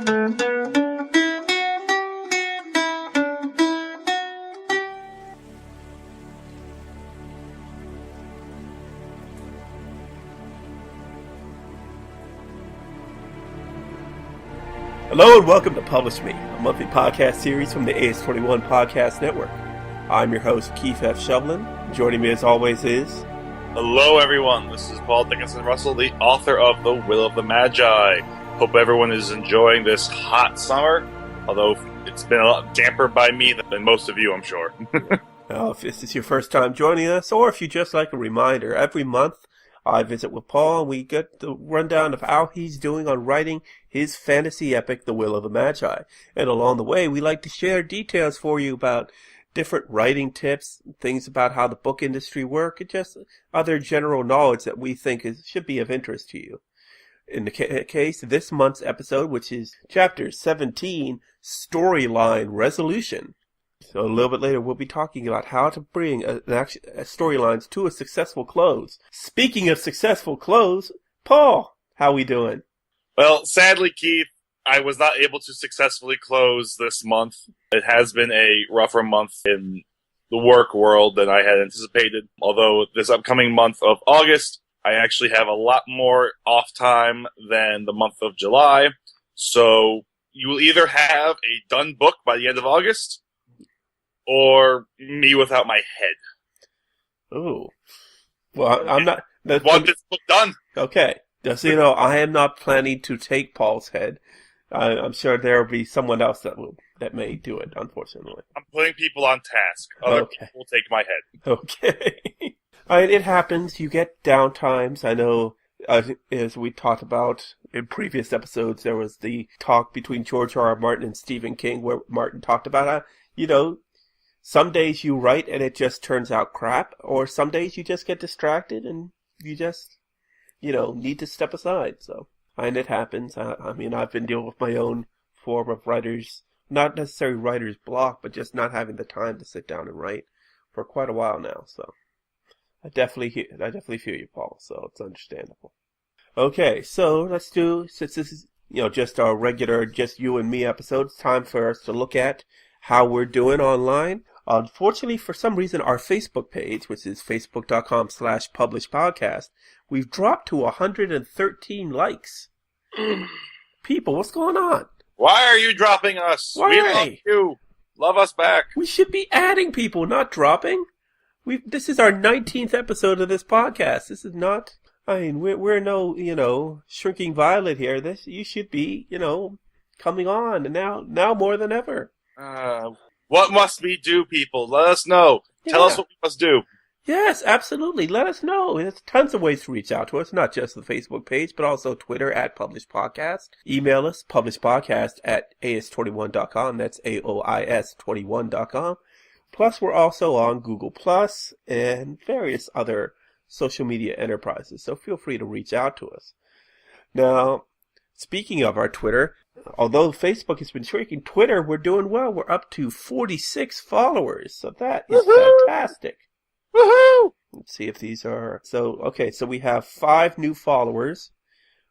Hello and welcome to Publish Me, a monthly podcast series from the AS21 Podcast Network. I'm your host, Keith F. Shovelin. Joining me as always is... Hello everyone, this is Paul Dickinson Russell, the author of The Will of the Magi. Hope everyone is enjoying this hot summer, although it's been a lot damper by me than most of you, I'm sure. Well, if this is your first time joining us, or if you just like a reminder, every month I visit with Paul and we get the rundown of how he's doing on writing his fantasy epic, The Will of the Magi. And along the way, we like to share details for you about different writing tips, things about how the book industry works, and just other general knowledge that we think should be of interest to you. In the case of this month's episode, which is Chapter 17, Storyline Resolution. So a little bit later, we'll be talking about how to bring a storylines to a successful close. Speaking of successful close, Paul, how we doing? Well, sadly, Keith, I was not able to successfully close this month. It has been a rougher month in the work world than I had anticipated. Although this upcoming month of August, I actually have a lot more off time than the month of July. So you will either have a done book by the end of August, or me without my head. Ooh. Well, I'm not... Want this book done? Okay. Just so you know, I am not planning to take Paul's head. I'm sure there will be someone else that may do it, unfortunately. I'm putting people on task. Other people will take my head. Okay. It happens. You get down times. I know, as we talked about in previous episodes, there was the talk between George R. R. Martin and Stephen King where Martin talked about how, some days you write and it just turns out crap, or some days you just get distracted and you just, need to step aside. So, and it happens. I mean, I've been dealing with my own form of writer's, not necessarily writer's block, but just not having the time to sit down and write for quite a while now. So, I definitely feel you, Paul. So it's understandable. Okay, so let's do, since this is, just our regular, just you and me episode, it's time for us to look at how we're doing online. Unfortunately, for some reason, our Facebook page, which is facebook.com/publishpodcast, we've dropped to 113 likes. People, what's going on? Why are you dropping us? Why? We love you. Love us back. We should be adding people, not dropping. This is our 19th episode of this podcast. This is not, we're no, shrinking violet here. You should be, coming on, and now more than ever. What must we do, people? Let us know. Yeah. Tell us what we must do. Yes, absolutely. Let us know. There's tons of ways to reach out to us, not just the Facebook page, but also Twitter @PublishPodcast. Email us, publishpodcast@as21.com. That's AOIS21.com. Plus, we're also on Google Plus and various other social media enterprises, so feel free to reach out to us. Now, speaking of our Twitter, although Facebook has been shrinking, Twitter, we're doing well. We're up to 46 followers, so that is fantastic. Woohoo! Let's see if these are... So we have 5 new followers.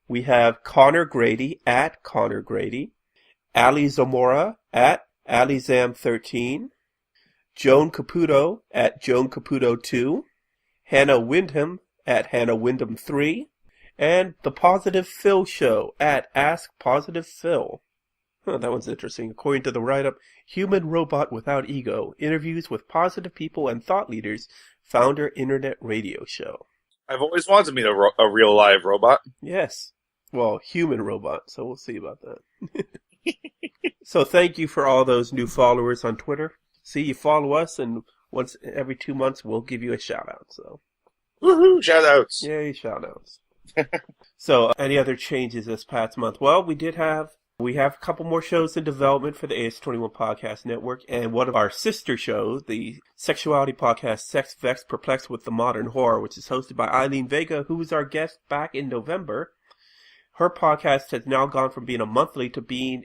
We have Connor Grady @Connor Grady, Ali Zamora @AliZam13, Joan Caputo @Joan Caputo2, Hannah Wyndham @Hannah Wyndham3, and The Positive Phil Show @AskPositivePhil. That one's interesting. According to the write-up, Human Robot Without Ego, interviews with positive people and thought leaders, founder internet radio show. I've always wanted to meet a real live robot. Yes. Well, human robot, so we'll see about that. So thank you for all those new followers on Twitter. See, you follow us, and once every 2 months, we'll give you a shout-out. So, woohoo! Shout-outs! Yay, shout-outs. So, any other changes this past month? Well, we have a couple more shows in development for the AS21 Podcast Network, and one of our sister shows, the sexuality podcast Sex Vex Perplexed with the Modern Horror, which is hosted by Eileen Vega, who was our guest back in November. Her podcast has now gone from being a monthly to being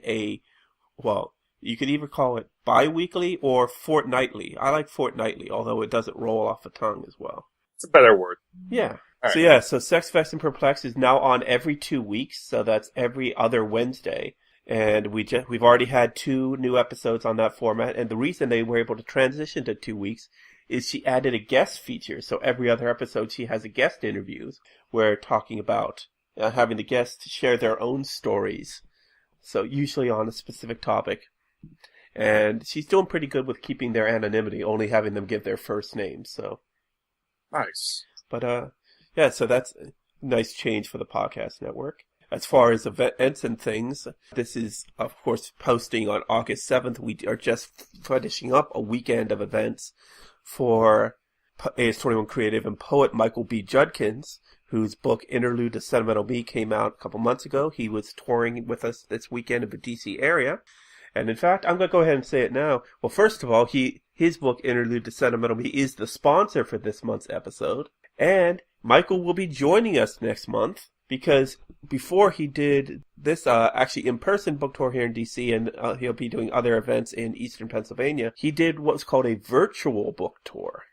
you could either call it bi-weekly or fortnightly. I like fortnightly, although it doesn't roll off the tongue as well. It's a better word. Yeah. All So Sex Vex and Perplexed is now on every 2 weeks, so that's every other Wednesday. And we've already had 2 new episodes on that format, and the reason they were able to transition to 2 weeks is she added a guest feature. So every other episode she has a guest interviews where talking about having the guests share their own stories. So usually on a specific topic. And she's doing pretty good with keeping their anonymity, only having them give their first names. So Nice. But yeah, so that's a nice change for the podcast network. As far as events and things, this is, of course, posting on August 7th. We are just finishing up a weekend of events for AS21 creative and poet Michael B. Judkins, whose book Interlude to Sentimental Me came out a couple months ago. He was touring with us this weekend in the D.C. area. And in fact, I'm going to go ahead and say it now. Well, first of all, his book Interlude to Sentimental Me is the sponsor for this month's episode. And Michael will be joining us next month, because before he did this actually in-person book tour here in D.C., and he'll be doing other events in eastern Pennsylvania, he did what's called a virtual book tour.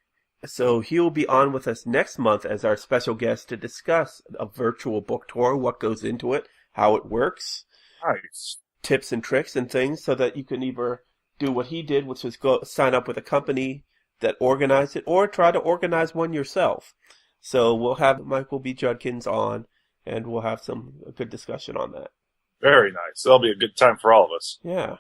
So he'll be on with us next month as our special guest to discuss a virtual book tour, what goes into it, how it works, Nice. tips and tricks and things, so that you can either do what he did, which was go sign up with a company that organized it, or try to organize one yourself. So we'll have Michael B. Judkins on, and we'll have a good discussion on that. Very nice. That'll be a good time for all of us. Yeah.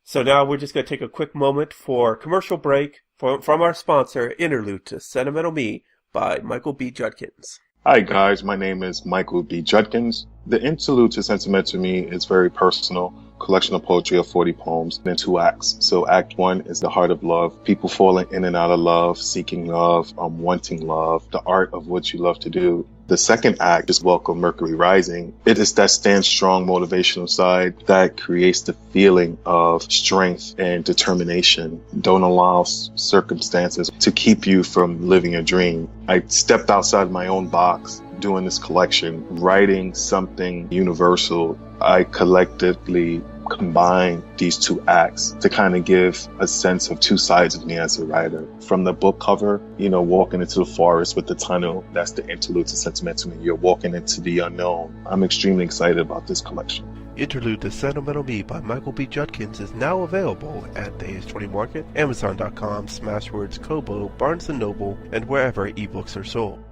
So now we're just going to take a quick moment for commercial break from our sponsor, Interlude to Sentimental Me by Michael B. Judkins. Hi guys, my name is Michael B. Judkins. The Interlude to Sentimental Me is very personal. Collection of poetry of 40 poems in 2 acts. So Act 1 is the heart of love, people falling in and out of love, seeking love, wanting love, the art of what you love to do. The second act is Welcome Mercury Rising. It is that stand strong motivational side that creates the feeling of strength and determination. Don't allow circumstances to keep you from living your dream. I stepped outside my own box doing this collection, writing something universal. I collectively combine these 2 acts to kind of give a sense of 2 sides of me as a writer. From the book cover, walking into the forest with the tunnel, that's the Interlude to Sentimental Me. You're walking into the unknown. I'm extremely excited about this collection. Interlude to Sentimental Me by Michael B. Judkins is now available at the AS20 Market, Amazon.com, Smashwords, Kobo, Barnes & Noble, and wherever ebooks are sold.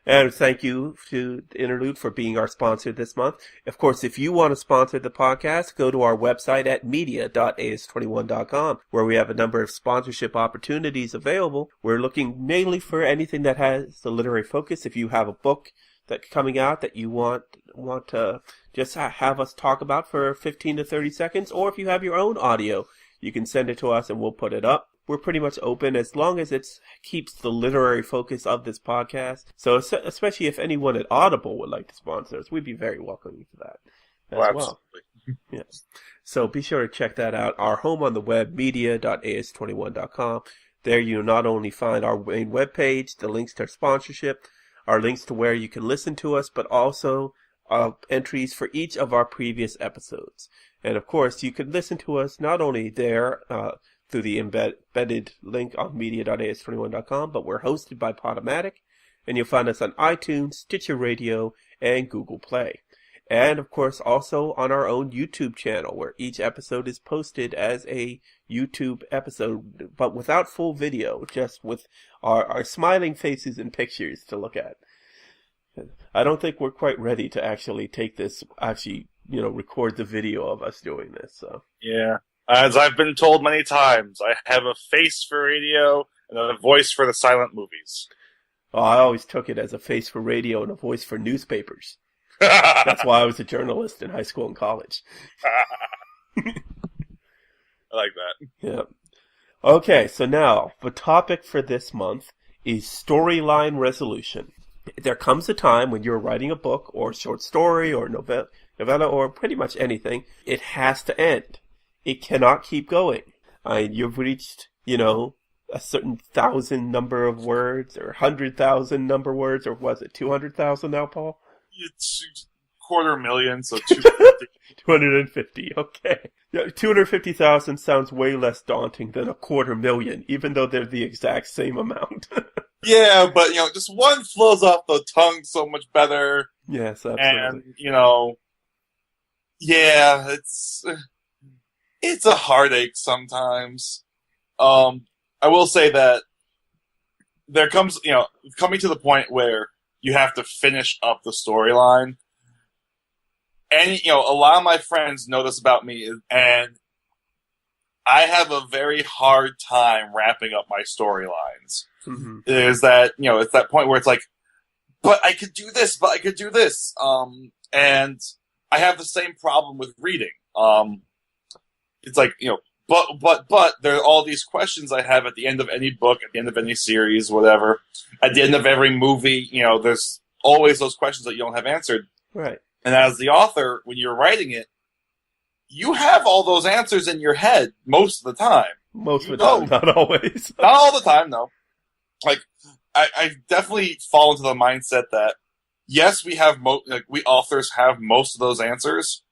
And thank you to Interlude for being our sponsor this month. Of course, if you want to sponsor the podcast, go to our website at media.as21.com, where we have a number of sponsorship opportunities available. We're looking mainly for anything that has the literary focus. If you have a book that's coming out that you want to just have us talk about for 15 to 30 seconds, or if you have your own audio, you can send it to us and we'll put it up. We're pretty much open as long as it keeps the literary focus of this podcast. So especially if anyone at Audible would like to sponsor us, we'd be very welcoming to that as well. Yes. So be sure to check that out. Our home on the web, media.as21.com. There you'll not only find our main webpage, the links to our sponsorship, our links to where you can listen to us, but also entries for each of our previous episodes. And of course, you can listen to us not only there, through the embedded link on media.as21.com, but we're hosted by Podomatic, and you'll find us on iTunes, Stitcher Radio, and Google Play. And of course, also on our own YouTube channel, where each episode is posted as a YouTube episode, but without full video, just with our smiling faces and pictures to look at. I don't think we're quite ready to actually take this, record the video of us doing this. So Yeah. As I've been told many times, I have a face for radio and a voice for the silent movies. Oh, I always took it as a face for radio and a voice for newspapers. That's why I was a journalist in high school and college. I like that. Yeah. Okay, so now, the topic for this month is storyline resolution. There comes a time when you're writing a book or short story or novella or pretty much anything, it has to end. It cannot keep going. You've reached, a certain 1,000 number of words or 100,000 number words, or was it 200,000 now, Paul? It's 250,000, so 250. 250, okay. Yeah, 250,000 sounds way less daunting than 250,000, even though they're the exact same amount. Yeah, but, just one flows off the tongue so much better. Yes, absolutely. And, Yeah, it's a heartache sometimes. I will say that there comes, coming to the point where you have to finish up the storyline. And, a lot of my friends know this about me, and I have a very hard time wrapping up my storylines. Mm-hmm. Is that, it's that point where it's like, but I could do this, but I could do this. And I have the same problem with reading. It's like, but there are all these questions I have at the end of any book, at the end of any series, whatever. At the end of every movie, there's always those questions that you don't have answered. Right. And as the author, when you're writing it, you have all those answers in your head most of the time. Most of the time, not always. Not all the time, no. Like, I definitely fall into the mindset that, yes, we authors have most of those answers,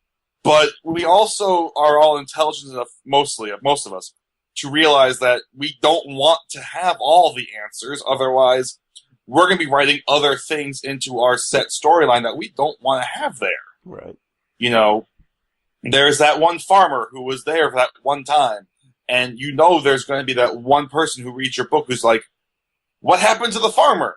but we also are all intelligent enough, most of us, to realize that we don't want to have all the answers. Otherwise, we're going to be writing other things into our set storyline that we don't want to have there. Right. There's that one farmer who was there for that one time, and there's going to be that one person who reads your book who's like, what happened to the farmer?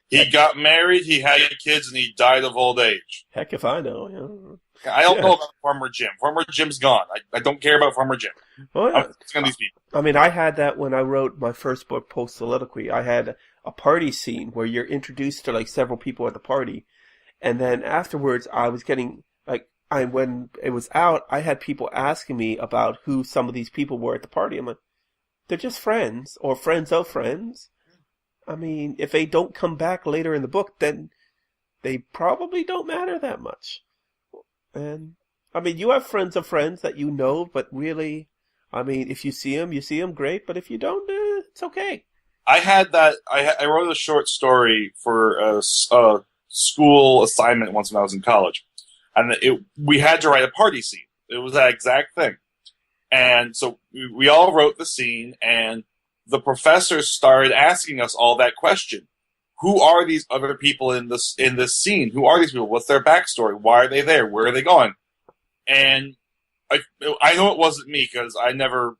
He got married, he had kids, and he died of old age. Heck if I know. I don't know about Farmer Jim. Farmer Jim's gone. I don't care about Farmer Jim. Oh, yeah. It's going to these people. I mean, I had that when I wrote my first book, Post Soliloquy. I had a party scene where you're introduced to several people at the party, and then afterwards I was getting when it was out, I had people asking me about who some of these people were at the party. I'm like, they're just friends or friends of friends. I mean, if they don't come back later in the book, then they probably don't matter that much. And, I mean, you have friends of friends that you know, but really, I mean, if you see them, great. But if you don't, it's okay. I had that. I wrote a short story for a school assignment once when I was in college. And we had to write a party scene. It was that exact thing. And so we all wrote the scene, and the professor started asking us all that question. Who are these other people in this scene? Who are these people? What's their backstory? Why are they there? Where are they going? And I know it wasn't me, because I never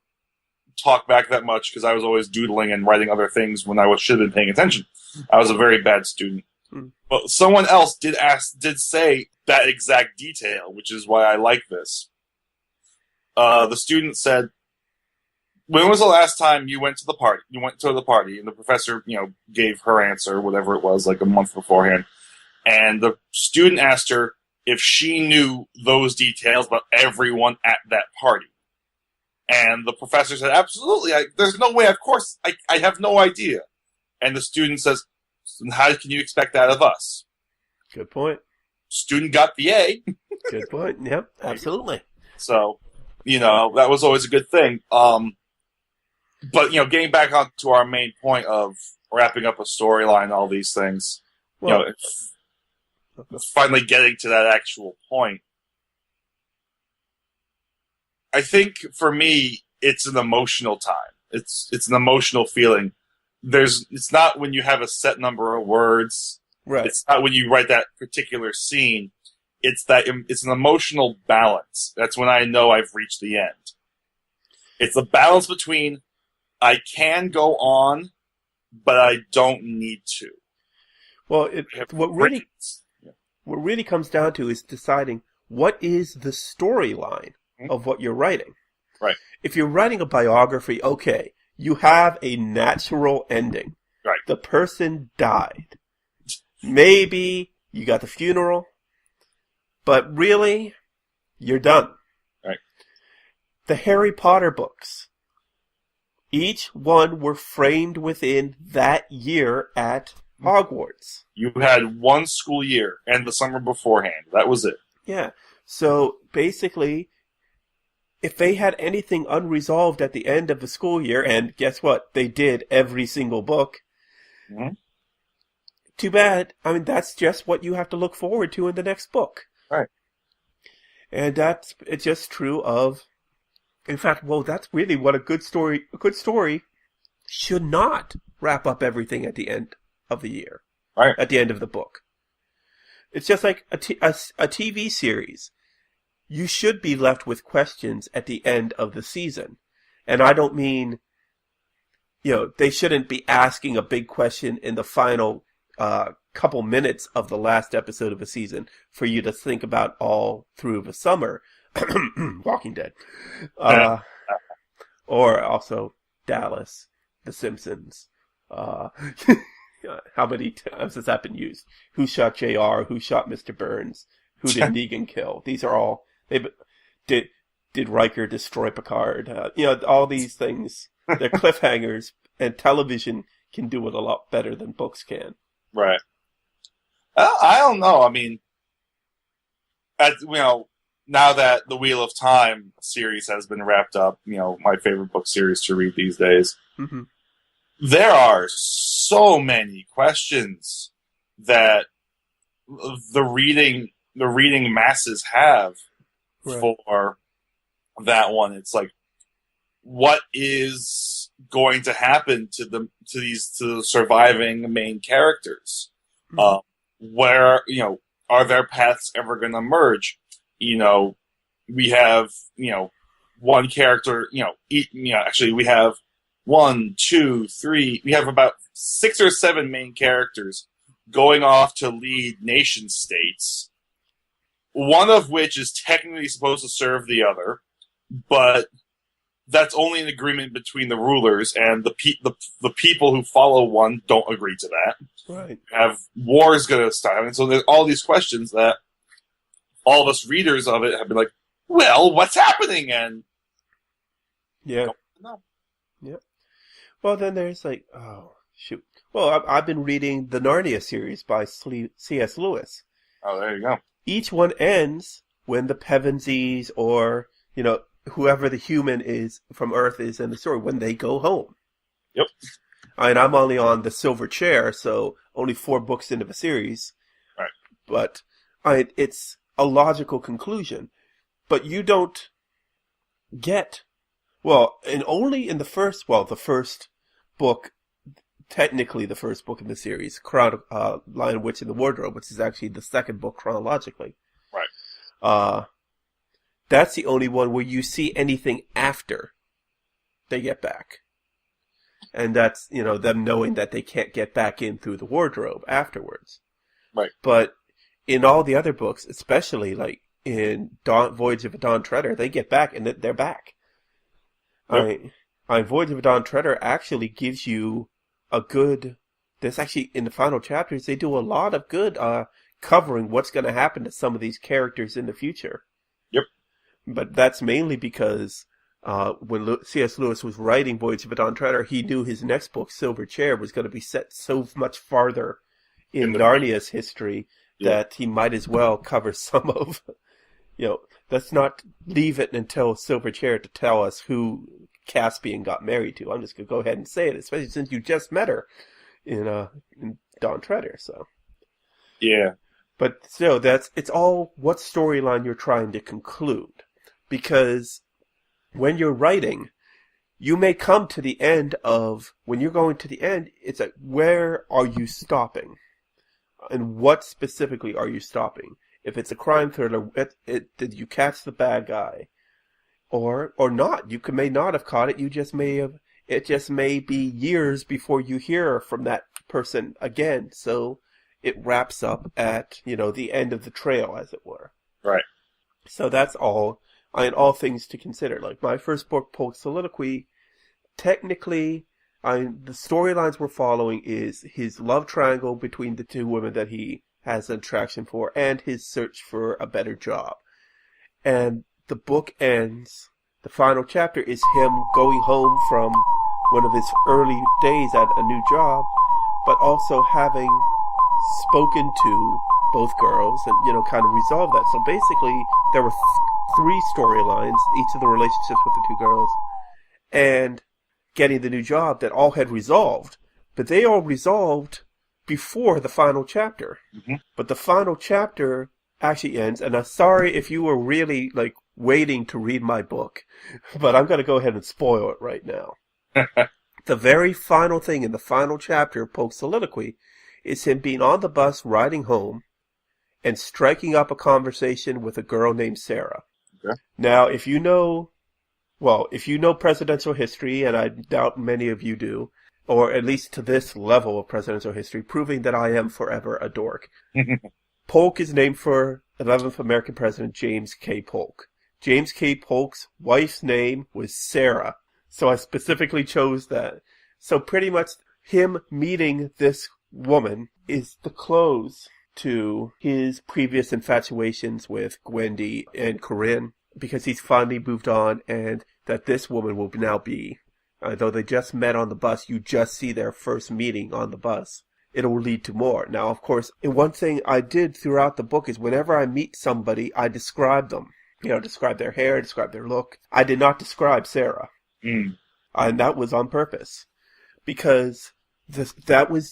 talked back that much, because I was always doodling and writing other things when I should have been paying attention. I was a very bad student. But someone else did say that exact detail, which is why I like this. The student said, when was the last time you went to the party? You went to the party, and the professor, gave her answer, whatever it was, like a month beforehand. And the student asked her if she knew those details about everyone at that party. And the professor said, absolutely, there's no way, of course, I have no idea. And the student says, how can you expect that of us? Good point. Student got the A. Good point. Yep, absolutely. So, that was always a good thing. But, getting back on to our main point of wrapping up a storyline and all these things, finally getting to that actual point. I think, for me, it's an emotional time. It's an emotional feeling. It's not when you have a set number of words. Right. It's not when you write that particular scene. It's an emotional balance. That's when I know I've reached the end. It's a balance between I can go on, but I don't need to. Well, what really comes down to is deciding what is the storyline of what you're writing. Right. If you're writing a biography, okay, you have a natural ending. Right. The person died. Maybe you got the funeral, but really, you're done. Right. The Harry Potter books, each one were framed within that year at Hogwarts. You had one school year and the summer beforehand. That was it. Yeah. So basically, if they had anything unresolved at the end of the school year, and guess what? They did every single book. Mm-hmm. Too bad. I mean, that's just what you have to look forward to in the next book. Right. And it's just true of, in fact, that's really what a good story should not wrap up everything at the end of the year. Right. At the end of the book. It's just like a TV series. You should be left with questions at the end of the season. And I don't mean, they shouldn't be asking a big question in the final couple minutes of the last episode of a season for you to think about all through the summer. Walking Dead. Or also Dallas, The Simpsons. How many times has that been used? Who shot JR? Who shot Mr. Burns? Who did Negan kill? These are all... Did Riker destroy Picard? All these things. They're cliffhangers, and television can do it a lot better than books can. Right. I don't know. I mean, now that the Wheel of Time series has been wrapped up, my favorite book series to read these days, mm-hmm. There are so many questions that the reading masses have for that one. It's like, what is going to happen to the surviving main characters? Mm-hmm. Where are their paths ever going to merge? We have one character. Actually, we have 1, 2, 3. We have about 6 or 7 main characters going off to lead nation states. One of which is technically supposed to serve the other, but that's only an agreement between the rulers, and the people who follow one don't agree to that. Right. Have wars going to start, and so there's all these questions that all of us readers of it have been like, well, what's happening? And yeah, no. Yep. Well, then there's Well, I've been reading the Narnia series by C.S. Lewis. Oh, there you go. Each one ends when the Pevensies or whoever the human is from Earth is in the story, when they go home. Yep. And I'm only on the Silver Chair, so only 4 books into the series. Right. But it's a logical conclusion. But you don't get... and only in the first book, technically the first book in the series, Lion, Witch, and the Wardrobe, which is actually the second book chronologically. Right. That's the only one where you see anything after they get back. And that's, them knowing that they can't get back in through the wardrobe afterwards. Right. But in all the other books, especially like in Voyage of a Dawn Treader, they get back and they're back. Yep. Voyage of a Dawn Treader actually gives you there's actually, in the final chapters, they do a lot of good covering what's going to happen to some of these characters in the future. Yep. But that's mainly because when C.S. Lewis was writing Voyage of a Dawn Treader, he knew his next book, Silver Chair, was going to be set so much farther in Narnia's history that he might as well cover some of, let's not leave it until Silver Chair to tell us who Caspian got married to. I'm just going to go ahead and say it, especially since you just met her in Dawn Treader, so. Yeah. But still, it's all what storyline you're trying to conclude. Because when you're writing, you may come to the end when you're going to the end, it's like, where are you stopping? And what specifically are you stopping? If it's a crime thriller, did you catch the bad guy? Or not. You may not have caught it, it just may be years before you hear from that person again, so it wraps up at, the end of the trail, as it were. Right. So that's all things to consider. Like, my first book, Polk Soliloquy, technically, the storylines we're following is his love triangle between the 2 women that he has an attraction for, and his search for a better job. And the book ends, the final chapter is him going home from one of his early days at a new job, but also having spoken to both girls and, kind of resolve that. So basically, there were 3 storylines, each of the relationships with the 2 girls, and getting the new job that all had resolved. But they all resolved before the final chapter. Mm-hmm. But the final chapter actually ends, and I'm sorry if you were really, waiting to read my book, but I'm going to go ahead and spoil it right now. The very final thing in the final chapter of Polk's Soliloquy is him being on the bus riding home, and striking up a conversation with a girl named Sarah. Okay. Now, if you know presidential history, and I doubt many of you do, or at least to this level of presidential history, proving that I am forever a dork, Polk is named for 11th American President James K. Polk. James K. Polk's wife's name was Sarah, so I specifically chose that. So pretty much him meeting this woman is the close to his previous infatuations with Gwendy and Corinne, because he's finally moved on, and that this woman will now be, though they just met on the bus, you just see their first meeting on the bus. It'll lead to more. Now, of course, and one thing I did throughout the book is whenever I meet somebody, I describe them. Describe their hair, describe their look. I did not describe Sarah. And that was on purpose. Because that was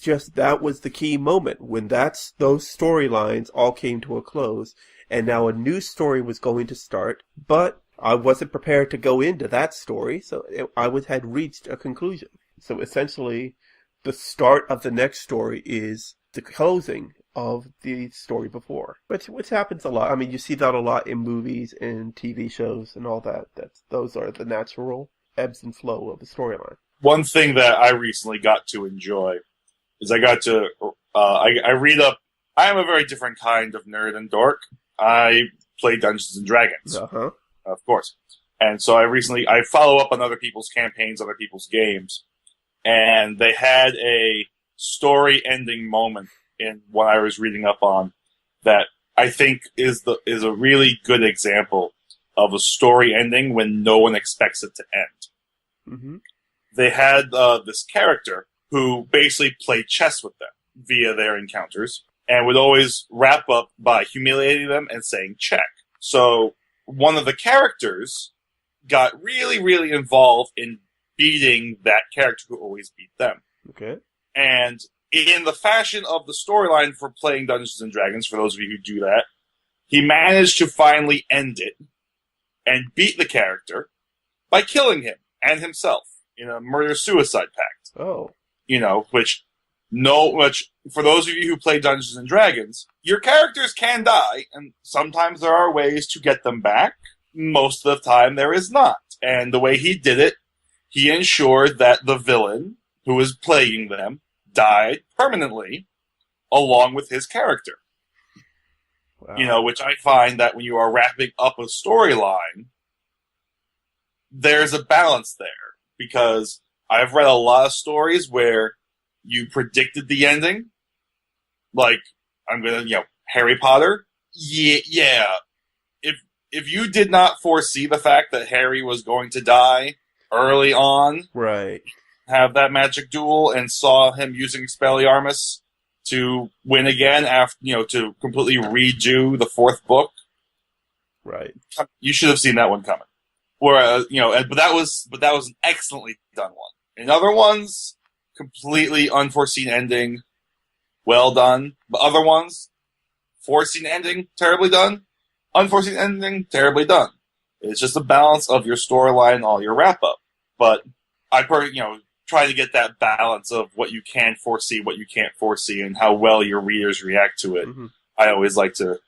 the key moment when those storylines all came to a close, and now a new story was going to start, but I wasn't prepared to go into that story, so I had reached a conclusion. So essentially, the start of the next story is the closing of the story before, which happens a lot. I mean, you see that a lot in movies and TV shows and all that. Those are the natural ebbs and flow of the storyline. One thing that I recently got to enjoy is I got to I read up. I am a very different kind of nerd and dork. I play Dungeons and Dragons, of course, and so I follow up on other people's campaigns, other people's games, and they had a story ending moment in what I was reading up on that I think is a really good example of a story ending when no one expects it to end. Mm-hmm. They had this character who basically played chess with them via their encounters and would always wrap up by humiliating them and saying check. So one of the characters got really, really involved in beating that character who always beat them. Okay. And in the fashion of the storyline for playing Dungeons and Dragons, for those of you who do that, he managed to finally end it and beat the character by killing him and himself in a murder-suicide pact. Oh. Which for those of you who play Dungeons and Dragons, your characters can die, and sometimes there are ways to get them back. Most of the time there is not. And the way he did it, he ensured that the villain who was plaguing them died permanently along with his character. Wow. Which I find that when you are wrapping up a storyline, there's a balance there. Because I've read a lot of stories where you predicted the ending. Like, Harry Potter. Yeah. If you did not foresee the fact that Harry was going to die early on, right, have that magic duel, and saw him using Expelliarmus to win again after, to completely redo the fourth book, right, you should have seen that one coming. Whereas, but that was an excellently done one. In other ones, completely unforeseen ending, well done. But other ones, foreseen ending, terribly done. Unforeseen ending, terribly done. It's just a balance of your storyline and all your wrap up. But I, try to get that balance of what you can foresee, what you can't foresee, and how well your readers react to it. Mm-hmm. I always like to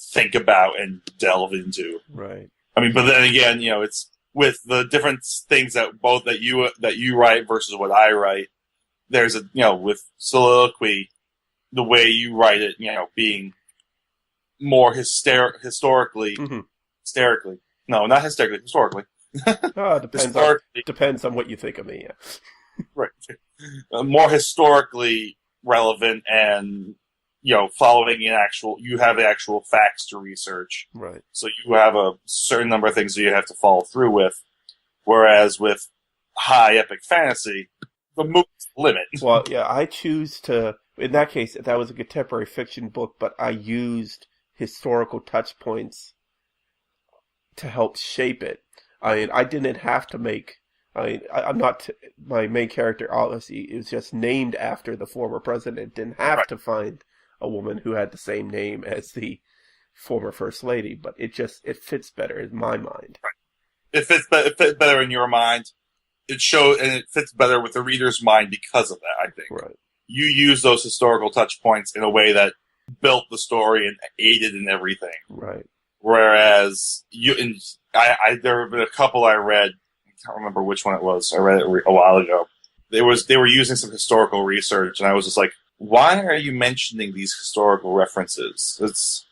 think about and delve into. Right. I mean, but then again, it's with the different things that you write versus what I write. There's with soliloquy, the way you write it, being more historically. No, not hysterically, historically. Depends on what you think of me. Yeah. Right. More historically relevant and. Following you have the actual facts to research. Right. So you have a certain number of things that you have to follow through with. Whereas with high epic fantasy, the movie's the limit. Well, yeah, I choose to, in that case, that was a contemporary fiction book, but I used historical touch points to help shape it. I didn't have to make, I'm not, my main character, obviously, is just named after the former president, didn't have to find a woman who had the same name as the former first lady, but it fits better in my mind. Right. It fits better in your mind. It fits better with the reader's mind because of that, I think. Right. You use those historical touch points in a way that built the story and aided in everything. Right. Whereas there have been a couple I read. I can't remember which one it was. I read it a while ago. They were using some historical research, and I was just like, why are you mentioning these historical references? It's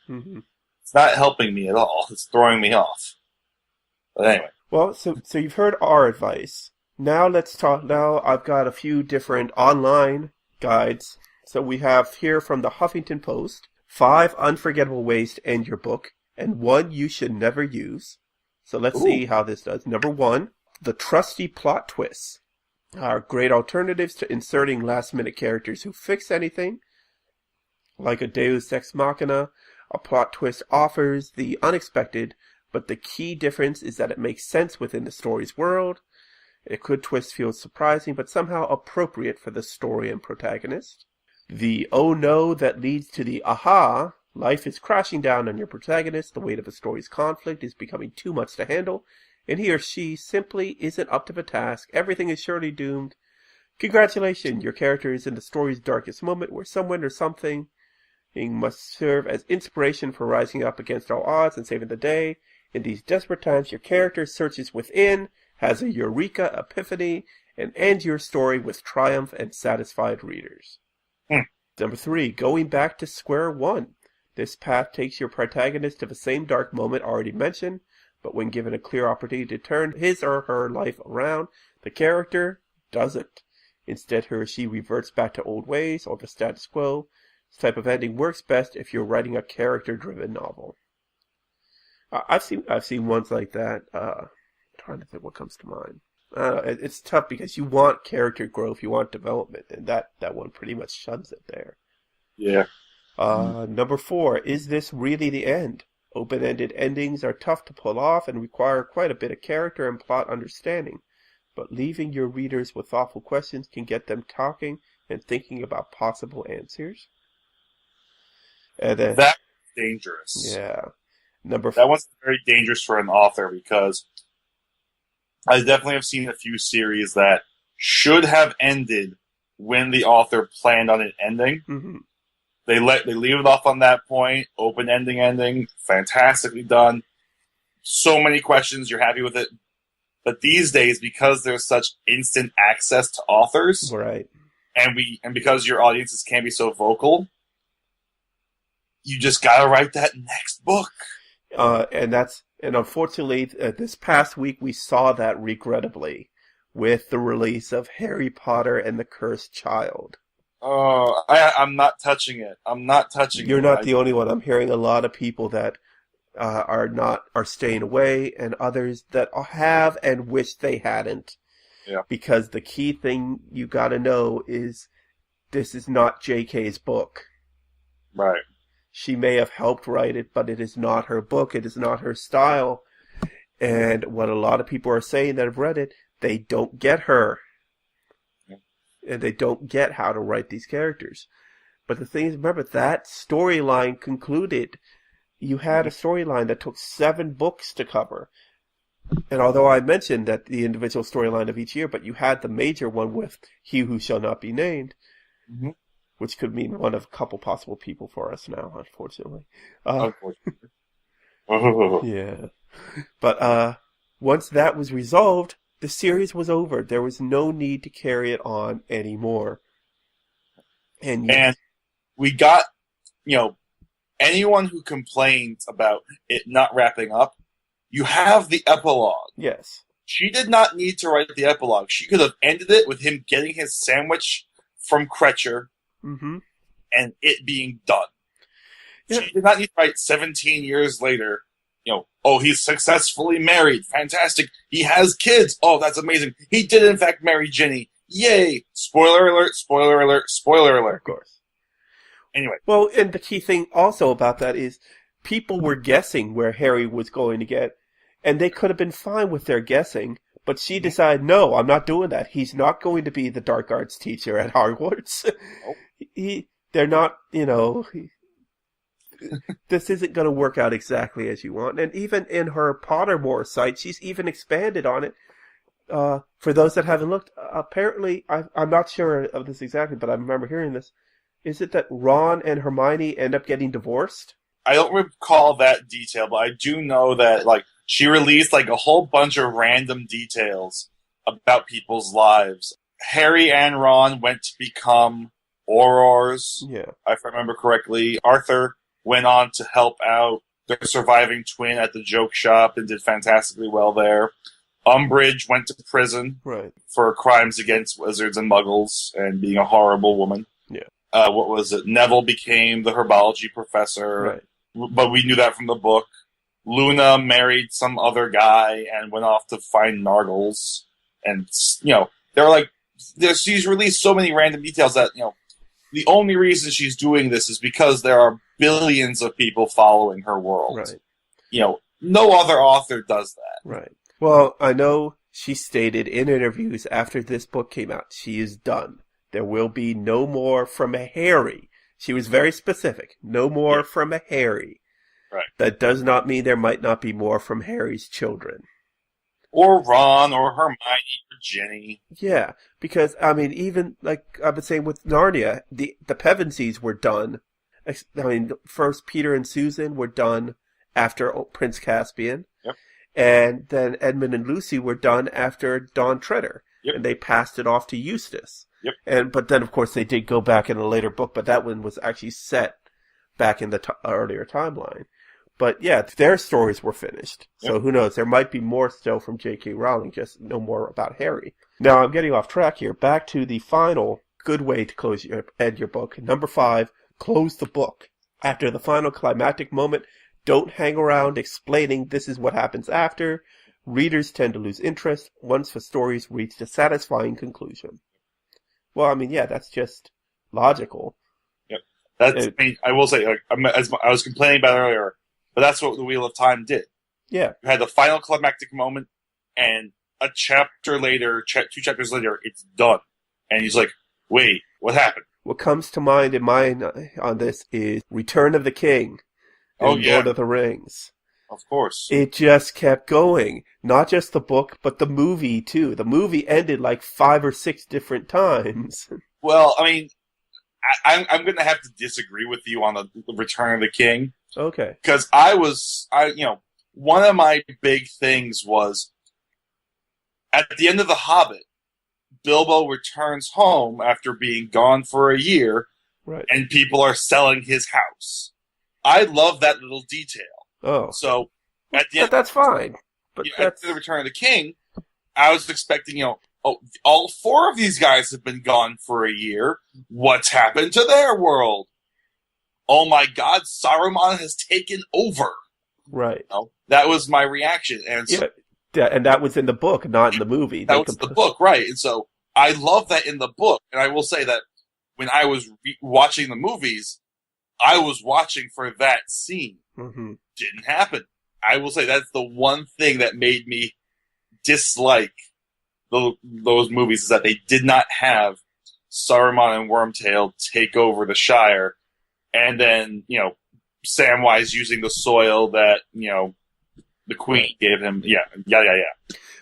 not helping me at all. It's throwing me off. But anyway. Well, so you've heard our advice. Now let's talk. Now I've got a few different online guides. So we have here from the Huffington Post, 5 unforgettable ways to end your book, and 1 you should never use. So let's see how this does. Number 1, the trusty plot twists are great alternatives to inserting last-minute characters who fix anything. Like a Deus Ex Machina, a plot twist offers the unexpected, but the key difference is that it makes sense within the story's world. A good twist feels surprising, but somehow appropriate for the story and protagonist. The oh no that leads to the aha. Life is crashing down on your protagonist. The weight of the story's conflict is becoming too much to handle, and he or she simply isn't up to the task. Everything is surely doomed. Congratulations, your character is in the story's darkest moment where someone or something must serve as inspiration for rising up against all odds and saving the day. In these desperate times, your character searches within, has a eureka epiphany, and ends your story with triumph and satisfied readers. Number 3, going back to square one. This path takes your protagonist to the same dark moment already mentioned, but when given a clear opportunity to turn his or her life around, the character doesn't. Instead, he or she reverts back to old ways or the status quo. This type of ending works best if you're writing a character-driven novel. I've seen ones like that. I'm trying to think what comes to mind. It's tough because you want character growth, you want development, and that one pretty much shuns it there. Yeah. Number 4, is this really the end? Open-ended endings are tough to pull off and require quite a bit of character and plot understanding, but leaving your readers with thoughtful questions can get them talking and thinking about possible answers. And then, that's dangerous. Yeah. That one's very dangerous for an author because I definitely have seen a few series that should have ended when the author planned on it ending. Mm-hmm. They leave it off on that point, open-ending ending, fantastically done. So many questions, you're happy with it. But these days, because there's such instant access to authors, right, and because your audiences can't be so vocal, you just gotta write that next book. And unfortunately, this past week we saw that regrettably with the release of Harry Potter and the Cursed Child. Oh, I'm not touching it. You're not the only one. I'm hearing a lot of people that are staying away, and others that have and wish they hadn't. Yeah. Because the key thing you got to know is this is not J.K.'s book. Right. She may have helped write it, but it is not her book. It is not her style. And what a lot of people are saying that have read it, they don't get her. And they don't get how to write these characters. But the thing is, remember, that storyline concluded. You had a storyline that took 7 books to cover. And although I mentioned that the individual storyline of each year, but you had the major one with He Who Shall Not Be Named, which could mean one of a couple possible people for us now, unfortunately. Unfortunately. Yeah. But once that was resolved, the series was over. There was no need to carry it on anymore. And we got, anyone who complains about it not wrapping up, you have the epilogue. Yes. She did not need to write the epilogue. She could have ended it with him getting his sandwich from Kretcher and it being done. Yeah. She did not need to write 17 years later, he's successfully married. Fantastic. He has kids. Oh, that's amazing. He did, in fact, marry Ginny. Yay. Spoiler alert, spoiler alert, spoiler alert. Of course. Anyway. Well, and the key thing also about that is people were guessing where Harry was going to get, and they could have been fine with their guessing, but she decided, no, I'm not doing that. He's not going to be the dark arts teacher at Hogwarts. Nope. They're not, this isn't going to work out exactly as you want. And even in her Pottermore site, she's even expanded on it. For those that haven't looked, apparently, I'm not sure of this exactly, but I remember hearing this. Is it that Ron and Hermione end up getting divorced? I don't recall that detail, but I do know that, like, she released, like, a whole bunch of random details about people's lives. Harry and Ron went to become Aurors, Yeah. if I remember correctly. Arthur went on to help out their surviving twin at the joke shop and did fantastically well there. Umbridge went to prison Right. for crimes against wizards and muggles and being a horrible woman. Yeah. What was it? Neville became the herbology professor, Right. but we knew that from the book. Luna married some other guy and went off to find Nargles. And, you know, they're like, she's released so many random details that, you know, the only reason she's doing this is because there are billions of people following her world. Right. You know, no other author does that. Right. Well, I know she stated in interviews after this book came out, she is done. There will be no more from a Harry. She was very specific. No more from a Harry. Right. That does not mean there might not be more from Harry's children. Or Ron, or Hermione, or Ginny. Yeah, because, I mean, even, like I've been saying with Narnia, the Pevensies were done. I mean, first Peter and Susan were done after Prince Caspian. Yep. And then Edmund and Lucy were done after Dawn Treader. Yep. And they passed it off to Eustace. Yep. But then, of course, they did go back in a later book, but that one was actually set back in the earlier timeline. But yeah, their stories were finished. So Yep. who knows? There might be more still from J.K. Rowling, just no more about Harry. Now, I'm getting off track here. Back to the final good way to end your book. Number 5, close the book. After the final climactic moment, don't hang around explaining this is what happens after. Readers tend to lose interest once the stories reach a satisfying conclusion. Well, I mean, yeah, that's just logical. Yep. I mean, I will say, like, as I was complaining about earlier, but that's what the Wheel of Time did. Yeah. You had the final climactic moment, and a chapter later, 2 chapters later, it's done. And he's like, wait, what happened? What comes to mind in mind on this is Return of the King and Lord of the Rings. Of course. It just kept going. Not just the book, but the movie, too. The movie ended like 5 or 6 different times. Well, I mean, I'm going to have to disagree with you on the Return of the King. Okay. Because one of my big things was, at the end of The Hobbit, Bilbo returns home after being gone for a year, right, and people are selling his house. I love that little detail. Oh. So, at the end, that's fine. But at the Return of the King, I was expecting, all 4 of these guys have been gone for a year. What's happened to their world? Oh my God, Saruman has taken over. Right. That was my reaction. And so, and that was in the book, not in the movie. That was the book, right. And so I love that in the book. And I will say that when I was watching the movies, I was watching for that scene. Mm-hmm. Didn't happen. I will say that's the one thing that made me dislike those movies, is that they did not have Saruman and Wormtail take over the Shire, and then, Samwise using the soil that, the Queen gave him. Yeah.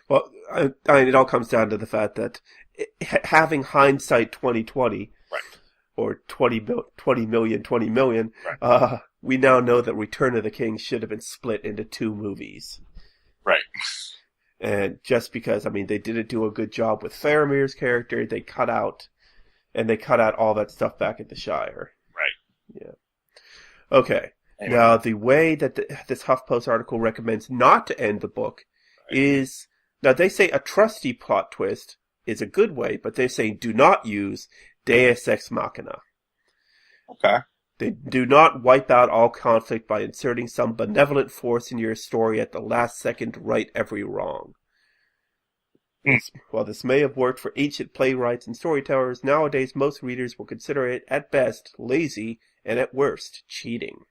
Well, it all comes down to the fact that having hindsight 2020, right, or 20 million, right, we now know that Return of the King should have been split into 2 movies. Right. And just because, they didn't do a good job with Faramir's character, they cut out all that stuff back at the Shire. Right. Yeah. Okay. Anyway. Now, the way that this HuffPost article recommends not to end the book is, now they say a trusty plot twist is a good way, but they're saying do not use Deus Ex Machina. Okay. They do not wipe out all conflict by inserting some benevolent force in your story at the last second to right every wrong. While this may have worked for ancient playwrights and storytellers, nowadays most readers will consider it, at best, lazy, and at worst, cheating.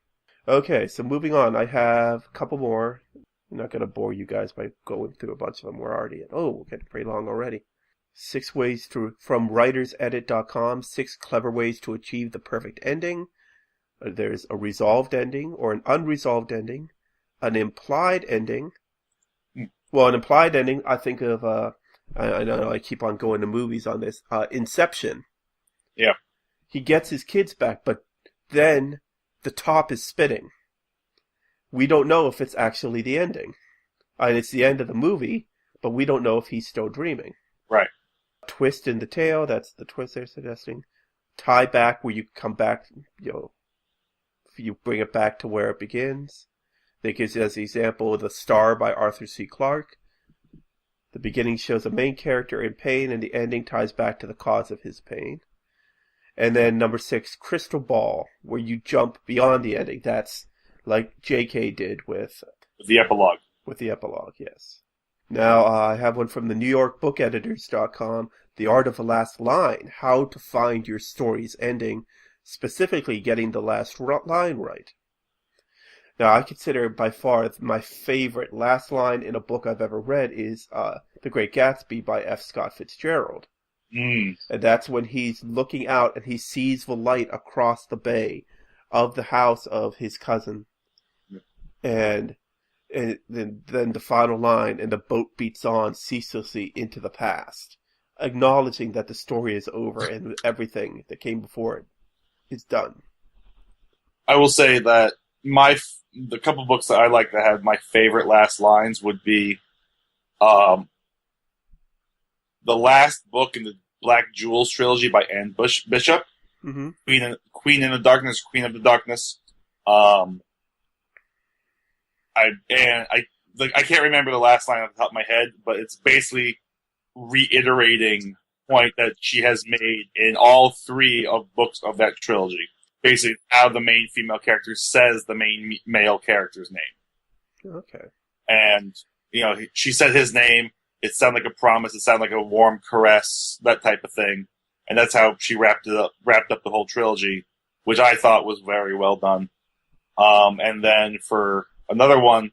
Okay, so moving on, I have a couple more. I'm not going to bore you guys by going through a bunch of them. We're already at, we're getting pretty long already. 6 ways from writersedit.com, 6 clever ways to achieve the perfect ending. There's a resolved ending or an unresolved ending, an implied ending. Well, an implied ending, I think of, I know I keep on going to movies on this, Inception. Yeah. he gets his kids back, but then the top is spinning. We don't know if it's actually the ending. And it's the end of the movie, but we don't know if he's still dreaming. Right. Twist in the tail, that's the twist they're suggesting. Tie back, where you come back, you bring it back to where it begins. They give you as the example The Star by Arthur C. Clarke. The beginning shows a main character in pain, and the ending ties back to the cause of his pain. And then number 6, Crystal Ball, where you jump beyond the ending. That's like J.K. did with the epilogue. With the epilogue, yes. Now, I have one from the NewYorkBookEditors.com, The Art of the Last Line, How to Find Your Story's Ending, specifically getting the last line right. Now, I consider by far my favorite last line in a book I've ever read is The Great Gatsby by F. Scott Fitzgerald. Mm. And that's when he's looking out and he sees the light across the bay of the house of his cousin. And then the final line, and the boat beats on ceaselessly into the past, acknowledging that the story is over and everything that came before it is done. I will say that the couple books that I like that have my favorite last lines would be the last book in the Black Jewels trilogy by Anne Bishop, mm-hmm. Queen in the Darkness, Queen of the Darkness. I can't remember the last line off the top of my head, but it's basically reiterating point that she has made in all 3 of books of that trilogy. Basically, how the main female character says the main male character's name. Okay. And, she said his name. It sounded like a promise. It sounded like a warm caress, that type of thing. And that's how she wrapped up the whole trilogy, which I thought was very well done. And then for another one,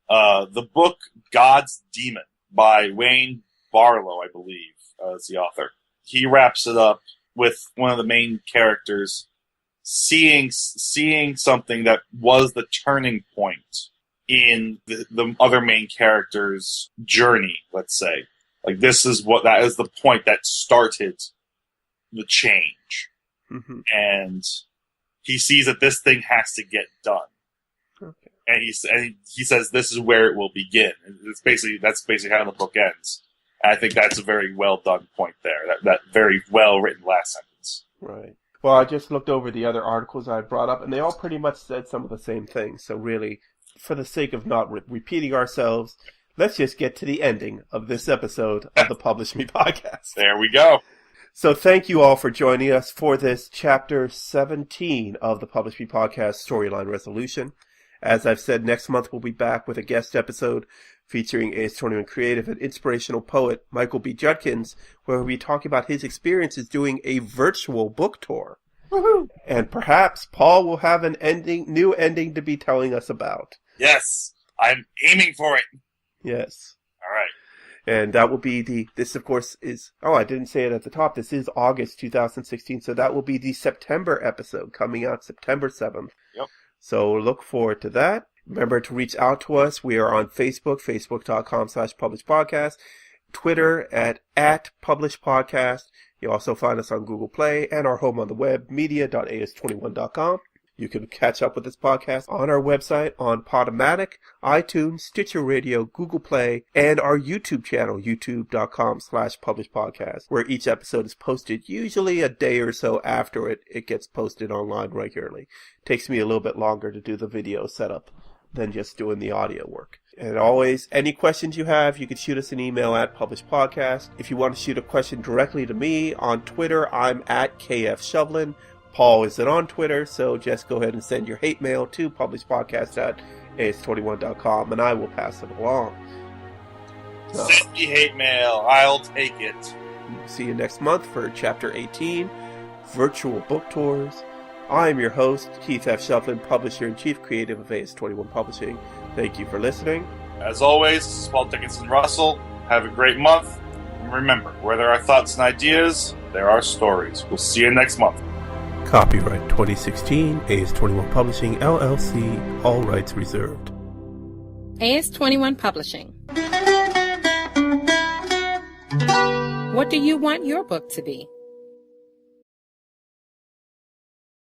the book God's Demon by Wayne Barlow, I believe, is the author. He wraps it up with one of the main characters seeing something that was the turning point in the other main character's journey, let's say. Like, that is the point that started the change. Mm-hmm. And he sees that this thing has to get done. Okay. And he says this is where it will begin. That's basically how the book ends. And I think that's a very well done point there. That very well written last sentence. Right. Well, I just looked over the other articles I brought up, and they all pretty much said some of the same things. So really, for the sake of not repeating ourselves, let's just get to the ending of this episode of the Publish Me podcast. There we go. So thank you all for joining us for this chapter 17 of the Publish Me podcast, Storyline Resolution. As I've said, next month we'll be back with a guest episode featuring AS21 creative and inspirational poet Michael B. Judkins, where we'll be talking about his experiences doing a virtual book tour. Woohoo! And perhaps Paul will have an new ending to be telling us about. Yes, I'm aiming for it. Yes. All right. And that will be this of course is, I didn't say it at the top, this is August 2016, so that will be the September episode coming out September 7th. Yep. So look forward to that. Remember to reach out to us. We are on Facebook, facebook.com/publishpodcast, Twitter at publishpodcast. You'll also find us on Google Play and our home on the web, media.as21.com. You can catch up with this podcast on our website on Podomatic, iTunes, Stitcher Radio, Google Play, and our YouTube channel, youtube.com/publishpodcast, where each episode is posted usually a day or so after it gets posted online regularly. It takes me a little bit longer to do the video setup than just doing the audio work. And always, any questions you have, you can shoot us an email at publishpodcast. If you want to shoot a question directly to me on Twitter, I'm at KFShovlin. Paul isn't on Twitter, so just go ahead and send your hate mail to publishpodcast@as21.com, and I will pass it along. So, send me hate mail. I'll take it. See you next month for Chapter 18, Virtual Book Tours. I am your host, Keith F. Shovlin, Publisher-in-Chief, Creative of AS21 Publishing. Thank you for listening. As always, this is Paul Dickinson Russell. Have a great month. And remember, where there are thoughts and ideas, there are stories. We'll see you next month. Copyright 2016, AS21 Publishing, LLC, all rights reserved. AS21 Publishing. What do you want your book to be?